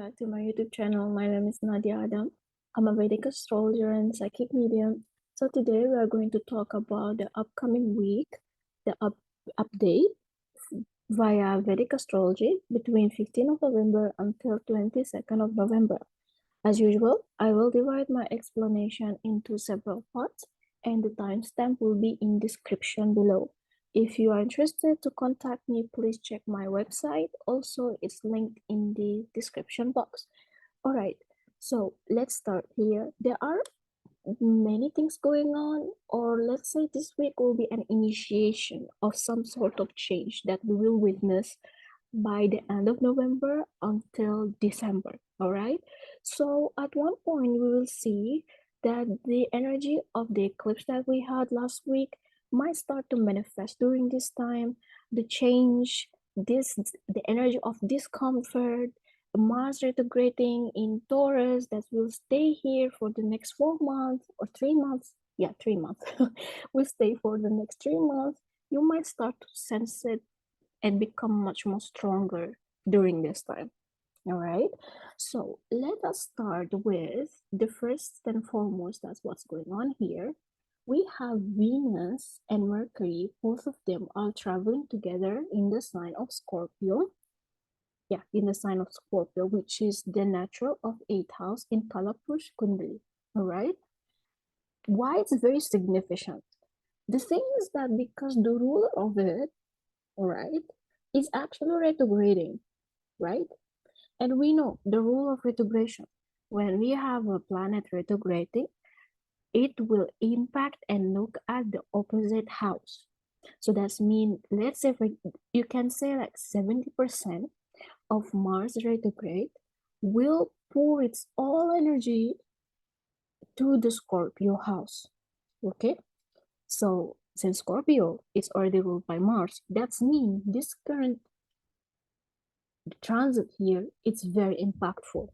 back to my YouTube channel. My name is Nadia Adam. I'm a Vedic Astrologer and Psychic Medium. So today we are going to talk about the upcoming week, the update via Vedic Astrology between 15th of November until 22nd of November. As usual, I will divide my explanation into several parts and the timestamp will be in description below. If you are interested to contact me, please check my website. Also, it's linked in the description box. All right, so let's start here. There are many things going on, or let's say this week will be an initiation of some sort of change that we will witness by the end of November until December. All right, so at one point we will see that the energy of the eclipse that we had last week might start to manifest during this time. The change, the energy of discomfort, Mars retrograding in Taurus that will stay here for the next 4 months or 3 months. Yeah, 3 months. Will stay for the next 3 months. You might start to sense it and become much more stronger during this time. All right, so let us start with the first and foremost. That's what's going on here. We have Venus and Mercury, both of them are traveling together in the sign of Scorpio. Yeah, in the sign of Scorpio, which is the natural of 8th house in Kalapurush Kundali. All right, why it's very significant? The thing is that because the ruler of it, all right, is actually retrograding, right? And we know the rule of retrogression. When we have a planet retrograding, it will impact and look at the opposite house. So that's mean, let's say you can say like 70% of Mars retrograde will pour its all energy to the Scorpio house. Okay, so since Scorpio is already ruled by Mars, that's mean this current transit here, it's very impactful.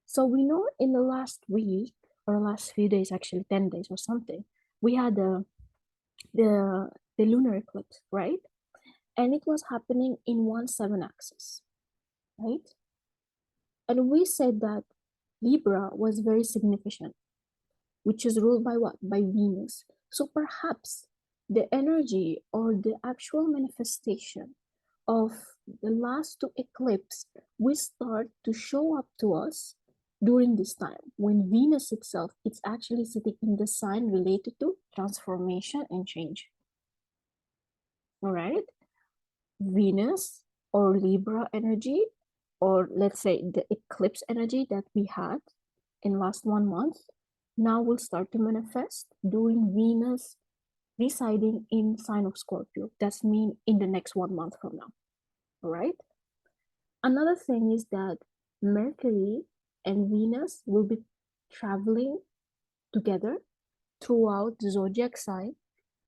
So we know in the last week or last few days, actually 10 days or something, we had the lunar eclipse, right? And it was happening in 1/7 axis, right? And we said that Libra was very significant, which is ruled by what? By Venus. So perhaps the energy or the actual manifestation of the last two eclipses will start to show up to us during this time when Venus itself is actually sitting in the sign related to transformation and change. All right, Venus or Libra energy, or let's say the eclipse energy that we had in last 1 month, now will start to manifest during Venus residing in sign of Scorpio. That's mean in the next 1 month from now. All right. Another thing is that Mercury and Venus will be traveling together throughout the zodiac sign.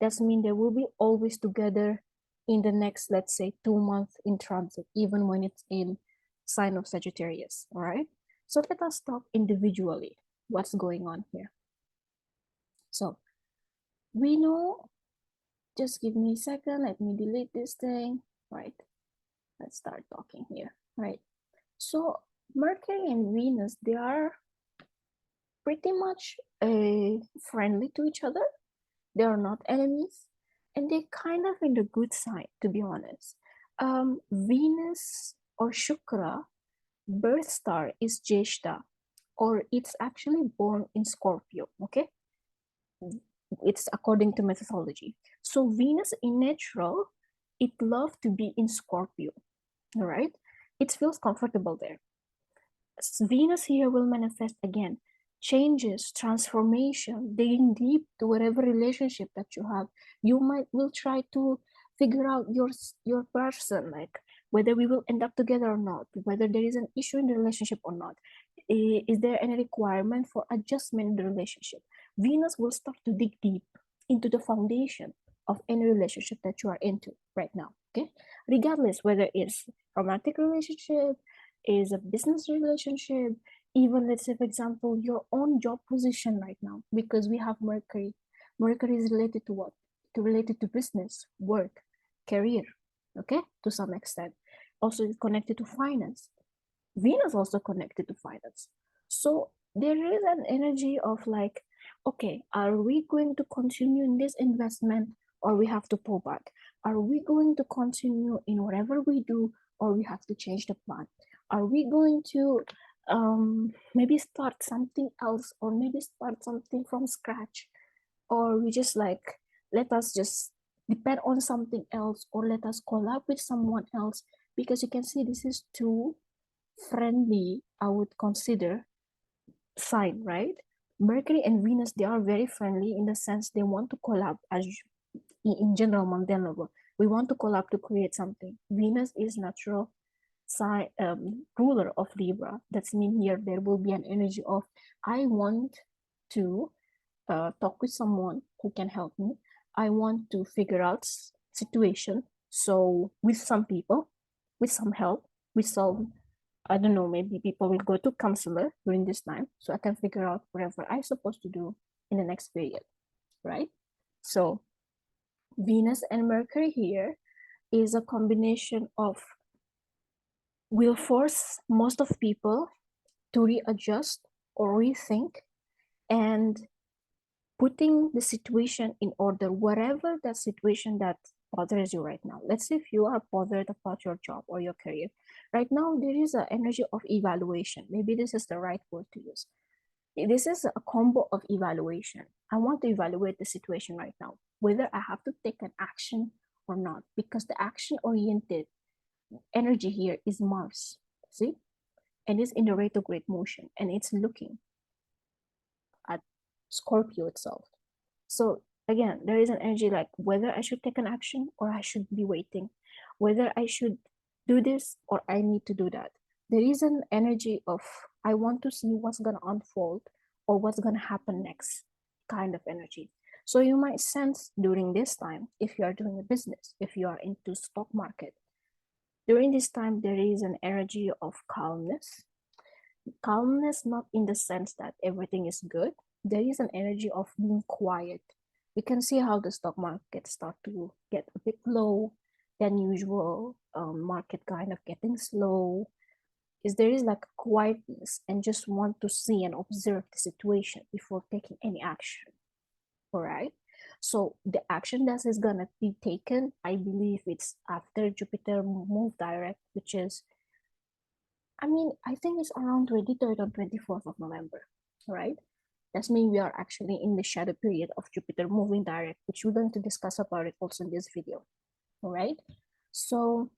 That means they will be always together in the next, let's say, 2 months in transit, even when it's in sign of Sagittarius. All right. So let us talk individually what's going on here. So we know, just give me a second, let me delete this thing. Right, let's start talking here. Right, so Mercury and Venus, they are pretty much friendly to each other. They are not enemies, and they're kind of in the good side, to be honest. Venus or Shukra birth star is Jeshta, or it's actually born in Scorpio. Okay, it's according to methodology. So Venus in natural, it loves to be in Scorpio. All right, it feels comfortable there. Venus here will manifest again changes, transformation, digging deep to whatever relationship that you have. You will try to figure out your person, like whether we will end up together or not, whether there is an issue in the relationship or not. Is there any requirement for adjustment in the relationship? Venus will start to dig deep into the foundation of any relationship that you are into right now. Okay, regardless whether it's romantic relationship, is a business relationship, even let's say for example your own job position right now, because we have Mercury. Mercury is related to what? Related to business, work, career. Okay, to some extent. Also it's connected to finance. Venus also connected to finance. So there is an energy of like, okay, are we going to continue in this investment or we have to pull back? Are we going to continue in whatever we do or we have to change the plan? Are we going to maybe start something else or maybe start something from scratch? Or we just like, let us just depend on something else or let us collab with someone else? Because you can see this is two friendly, I would consider, sign, right? Mercury and Venus, they are very friendly in the sense they want to collab as in general mundane level. We want to collab to create something. Venus is natural sign ruler of Libra. That's mean here there will be an energy of I want to talk with someone who can help me. I want to figure out situation. So with some people, with some help, with some I don't know, maybe people will go to counselor during this time so I can figure out whatever I'm supposed to do in the next period, right? So Venus and Mercury here is a combination of will force most of people to readjust or rethink and putting the situation in order, whatever that situation that bothers you right now. Let's say if you are bothered about your job or your career, right now there is an energy of evaluation. Maybe this is the right word to use. This is a combo of evaluation. I want to evaluate the situation right now, whether I have to take an action or not, because the action oriented energy here is Mars. See? And it's in the retrograde motion and it's looking at Scorpio itself. So again, there is an energy like whether I should take an action or I should be waiting, whether I should do this or I need to do that. There is an energy of I want to see what's going to unfold or what's going to happen next kind of energy. So you might sense during this time, if you are doing a business, if you are into stock market, during this time, there is an energy of calmness. Calmness, not in the sense that everything is good. There is an energy of being quiet. You can see how the stock market start to get a bit low than usual. Market kind of getting slow. Is there is like a quietness and just want to see and observe the situation before taking any action. All right. So the action that is gonna be taken, I believe it's after Jupiter move direct, which is I think it's around 23rd or 24th of November, right? That's mean we are actually in the shadow period of Jupiter moving direct, which we're going to discuss about it also in this video, all right? So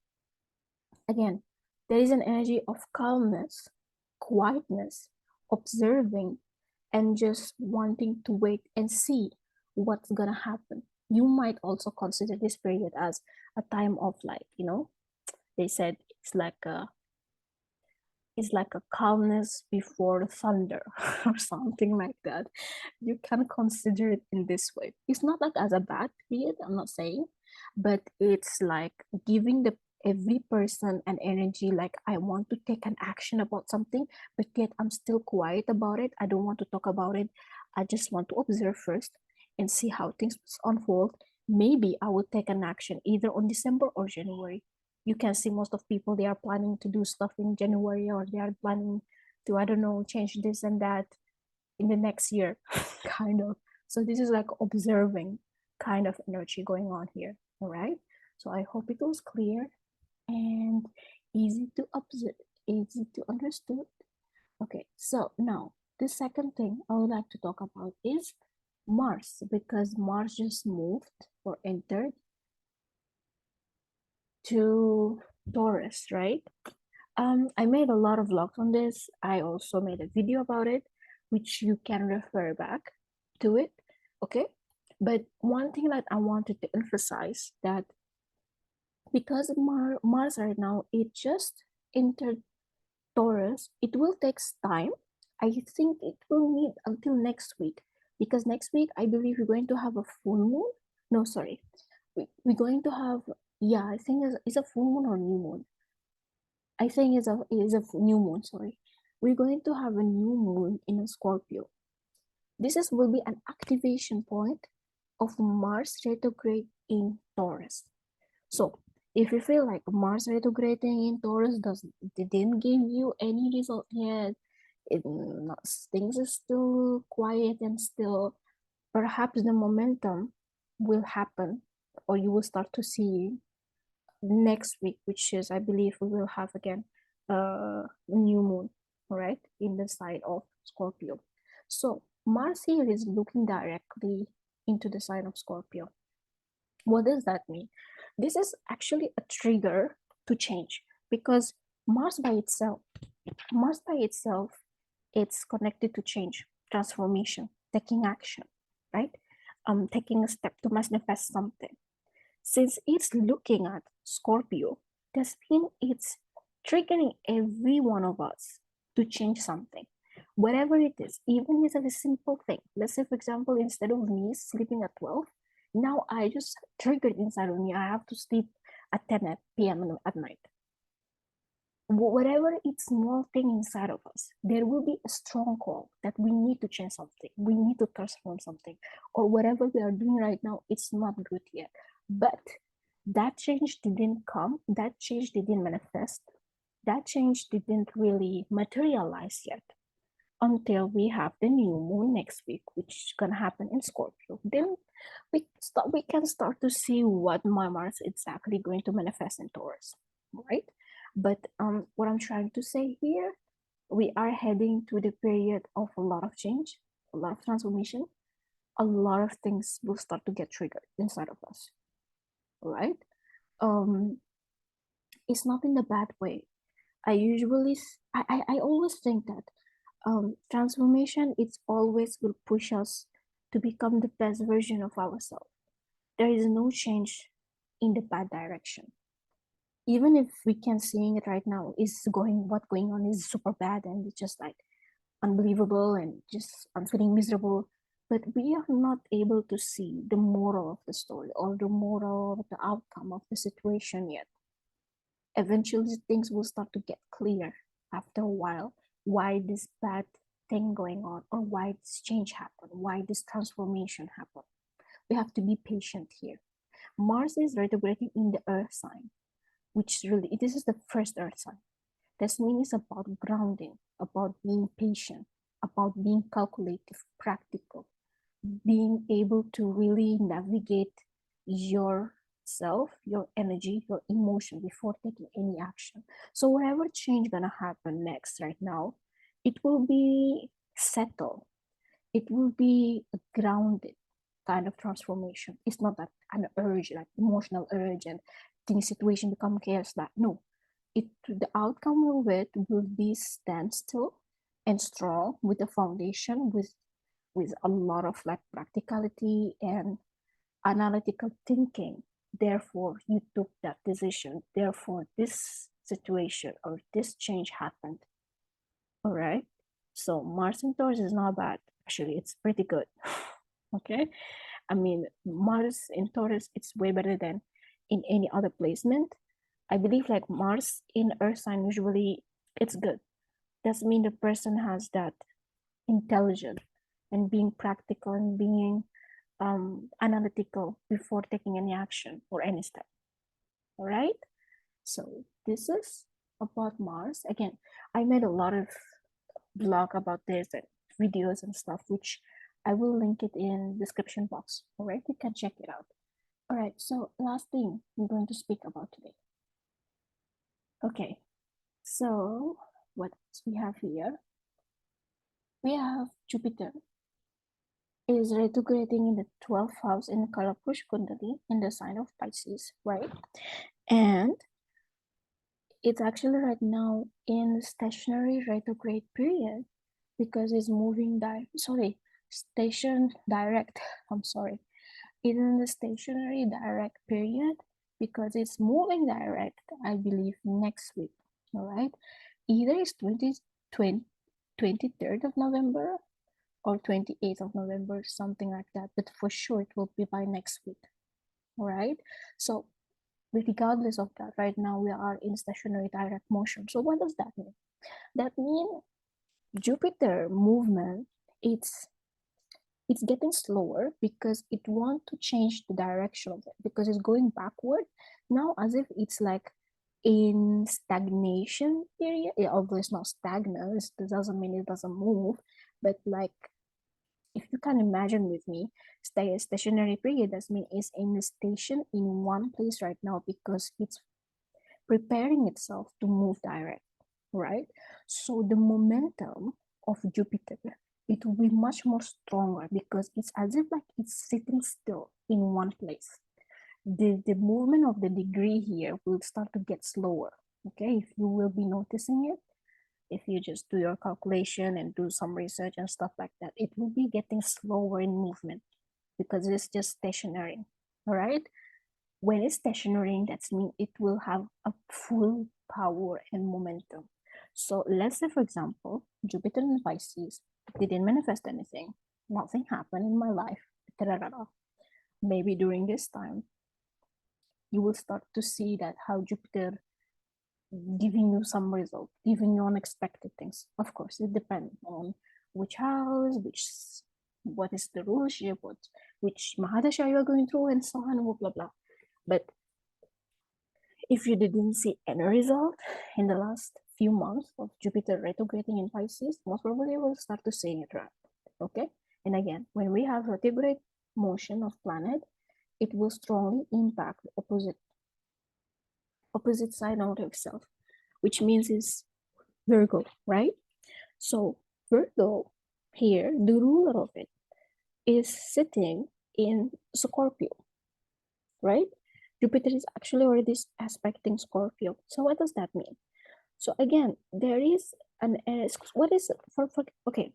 again, there is an energy of calmness, quietness, observing, and just wanting to wait and see what's gonna happen. You might also consider this period as a time of like, they said it's like a calmness before thunder or something like that. You can consider it in this way. It's not like as a bad period, I'm not saying, but it's like giving the every person an energy like I want to take an action about something, but yet I'm still quiet about it. I don't want to talk about it. I just want to observe first and see how things unfold. Maybe I will take an action either on December or January. You can see most of people, they are planning to do stuff in January or they are planning to, I don't know, change this and that in the next year, kind of. So this is like observing kind of energy going on here, all right? So I hope it was clear and easy to observe, easy to understood. Okay, so now the second thing I would like to talk about is Mars, because Mars just moved or entered to Taurus, right? I made a lot of vlogs on this. I also made a video about it, which you can refer back to it, okay? But one thing that I wanted to emphasize that because Mars right now, it just entered Taurus, it will take time. I think it will need until next week because next week I believe we're going to have a full moon. No, sorry. We're going to have, yeah, I think it's a full moon or new moon. I think it's a new moon, sorry. We're going to have a new moon in a Scorpio. Will be an activation point of Mars retrograde in Taurus. So If you feel like Mars retrograding in Taurus didn't give you any result yet, things are still quiet and still, perhaps the momentum will happen, or you will start to see next week, which is, I believe, we will have again a new moon, right, in the sign of Scorpio. So Mars here is looking directly into the sign of Scorpio. What does that mean? This is actually a trigger to change, because Mars by itself, it's connected to change, transformation, taking action, right? Taking a step to manifest something. Since it's looking at Scorpio, that means it's triggering every one of us to change something, whatever it is, even if it's a simple thing. Let's say, for example, instead of me sleeping at 12, now I just triggered inside of me, I have to sleep at 10 p.m. at night. Whatever it's small thing inside of us, there will be a strong call that we need to change something, we need to transform something, or whatever we are doing right now, it's not good yet. But that change didn't come, that change didn't manifest, that change didn't really materialize yet until we have the new moon next week, which is gonna happen in Scorpio. Then we can start to see what Mars is exactly going to manifest in Taurus, right? But what I'm trying to say here, we are heading to the period of a lot of change, a lot of transformation. A lot of things will start to get triggered inside of us, right? Um, it's not in a bad way. I always think that transformation, it's always will push us to become the best version of ourselves. There is no change in the bad direction. Even if we can seeing it right now is what's going on is super bad and it's just like unbelievable and just I'm feeling miserable, but we are not able to see the moral of the story or the moral of the outcome of the situation yet. Eventually things will start to get clear after a while, why this bad thing going on, or why this change happened, why this transformation happened. We have to be patient here. Mars is retrograding in the earth sign, which really, this is the first earth sign. This means it's about grounding, about being patient, about being calculative, practical, being able to really navigate yourself, your energy, your emotion before taking any action. So whatever change gonna happen next right now, it will be settled. It will be a grounded kind of transformation. It's not that an urge, like emotional urge and things situation become chaos. That no, the outcome of it will be standstill and strong with a foundation with a lot of like practicality and analytical thinking. Therefore, you took that decision. Therefore, this situation or this change happened. All right. So Mars in Taurus is not bad. Actually, it's pretty good. Okay. I mean, Mars in Taurus, it's way better than in any other placement. I believe like Mars in Earth sign, usually it's good. Doesn't mean the person has that intelligence and being practical and being analytical before taking any action or any step. All right. So this is about Mars. Again, I made a lot of blog about this and videos and stuff, which I will link it in description box. All right, you can check it out. All right, so last thing we're going to speak about today. Okay, so what we have here? We have Jupiter is retrograding in the 12th house in Kalapush Kundali in the sign of Pisces, right? And it's actually right now in stationary retrograde period because it's moving station direct. I'm sorry. It's in the stationary direct period because it's moving direct, I believe, next week. All right. Either it's 23rd of November or 28th of November, something like that. But for sure, it will be by next week. All right. So regardless of that, right now we are in stationary direct motion. So what does that mean? That means Jupiter movement, it's it's getting slower because it wants to change the direction of it, because it's going backward now, as if it's like in stagnation period. Yeah, although it's not stagnant, it doesn't mean it doesn't move, but like, if you can imagine with me, stationary period, that means it's in a station in one place right now because it's preparing itself to move direct, right? So the momentum of Jupiter, it will be much more stronger because it's as if like it's sitting still in one place. The movement of the degree here will start to get slower. Okay, if you will be noticing it, if you just do your calculation and do some research and stuff like that, it will be getting slower in movement because it's just stationary. All right. When it's stationary, that means it will have a full power and momentum. So let's say, for example, Jupiter in Pisces didn't manifest anything, nothing happened in my life. Maybe during this time, you will start to see that how Jupiter giving you some result, giving you unexpected things. Of course, it depends on which house, what is the rulership, which Mahadasha you are going through, and so on, blah blah blah. But if you didn't see any result in the last few months of Jupiter retrograding in Pisces, most probably you will start to see it, right? Okay. And again, when we have retrograde motion of planet, it will strongly impact the opposite side of itself, which means is Virgo, right? So Virgo here, the ruler of it, is sitting in Scorpio, right? Jupiter is actually already aspecting Scorpio. So what does that mean? So again, there is what is okay,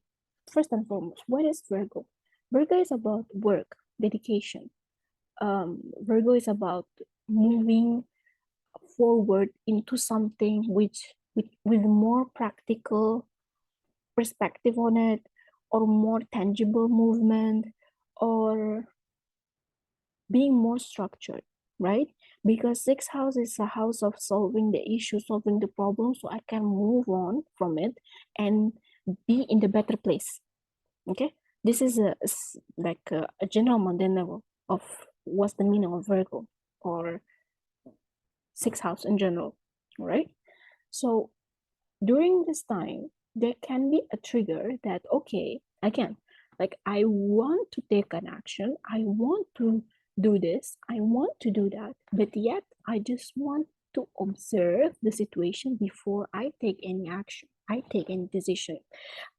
first and foremost, what is Virgo? Virgo is about work, dedication. Virgo is about moving forward into something with more practical perspective on it, or more tangible movement, or being more structured, right? Because sixth house is a house of solving the issue, solving the problem, so I can move on from it and be in the better place. Okay, this is like a general mundane level of what's the meaning of Virgo or sixth house in general, right? So during this time, there can be a trigger that, okay, again, like I want to take an action, I want to do this, I want to do that, but yet I just want to observe the situation before I take any action, I take any decision.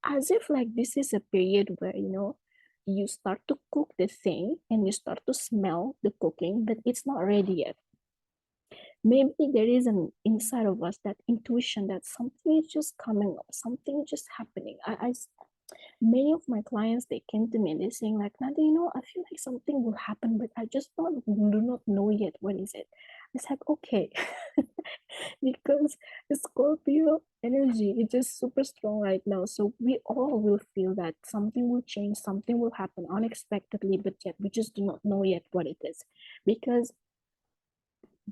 As if like this is a period where, you start to cook the thing and you start to smell the cooking, but it's not ready yet. Maybe there is an inside of us that intuition that something is just coming up, something is just happening. Many of my clients, they came to me and they're saying like, Nadia, I feel like something will happen, but I just do not know yet when is it. It's like, okay, because the Scorpio energy is just super strong right now. So we all will feel that something will change, something will happen unexpectedly, but yet we just do not know yet what it is. Because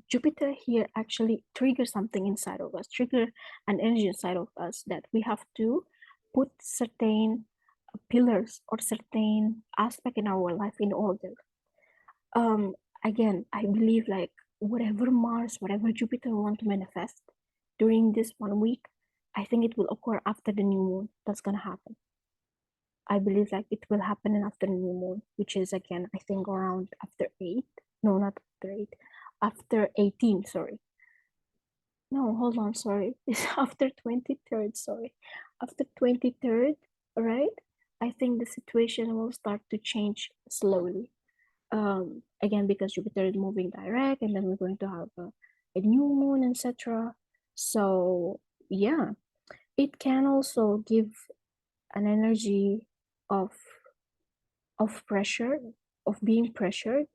Jupiter here actually triggers something inside of us, trigger an energy inside of us that we have to put certain pillars or certain aspect in our life in order. Again, I believe like whatever Mars, whatever Jupiter want to manifest during this 1 week, I think it will occur after the new moon. That's gonna happen. I believe like it will happen after the new moon, which is again, I think around after 8. No, not after 8. After 18, sorry. No, hold on, sorry. It's after 23rd, sorry. After 23rd, right? I think the situation will start to change slowly. Again, because Jupiter is moving direct, and then we're going to have a new moon, etc. So yeah, it can also give an energy of pressure, of being pressured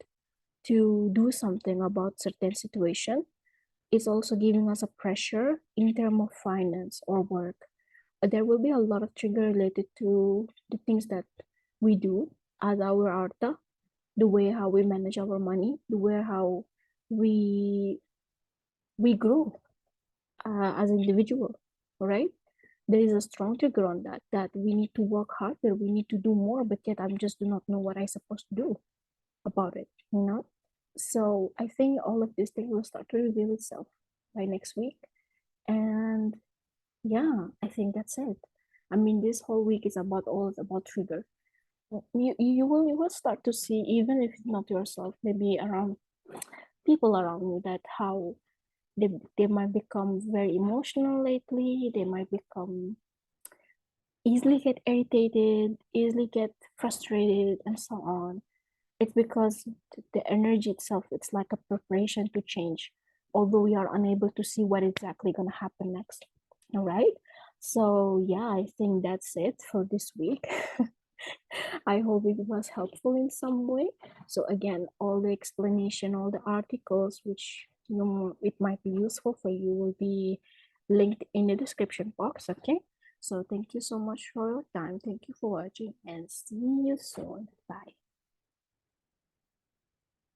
to do something about certain situation. It's also giving us a pressure in terms of finance or work. There will be a lot of trigger related to the things that we do as our arta, the way how we manage our money, the way how we grow as an individual, right? there is a strong trigger on that we need to work harder, we need to do more, but yet I just do not know what I'm supposed to do about it, you know? So I think all of this thing will start to reveal itself by next week. And yeah, I think that's it. I mean, this whole week is about trigger. You will start to see, even if it's not yourself, maybe around people around you, that how they might become very emotional lately. They might become easily get irritated, easily get frustrated, and so on. It's because the energy itself, it's like a preparation to change, although we are unable to see what exactly going to happen next. All right. So yeah, I think that's it for this week. I hope it was helpful in some way. So again, all the explanation, all the articles which it might be useful for you will be linked in the description box. Okay. So thank you so much for your time. Thank you for watching and see you soon. Bye.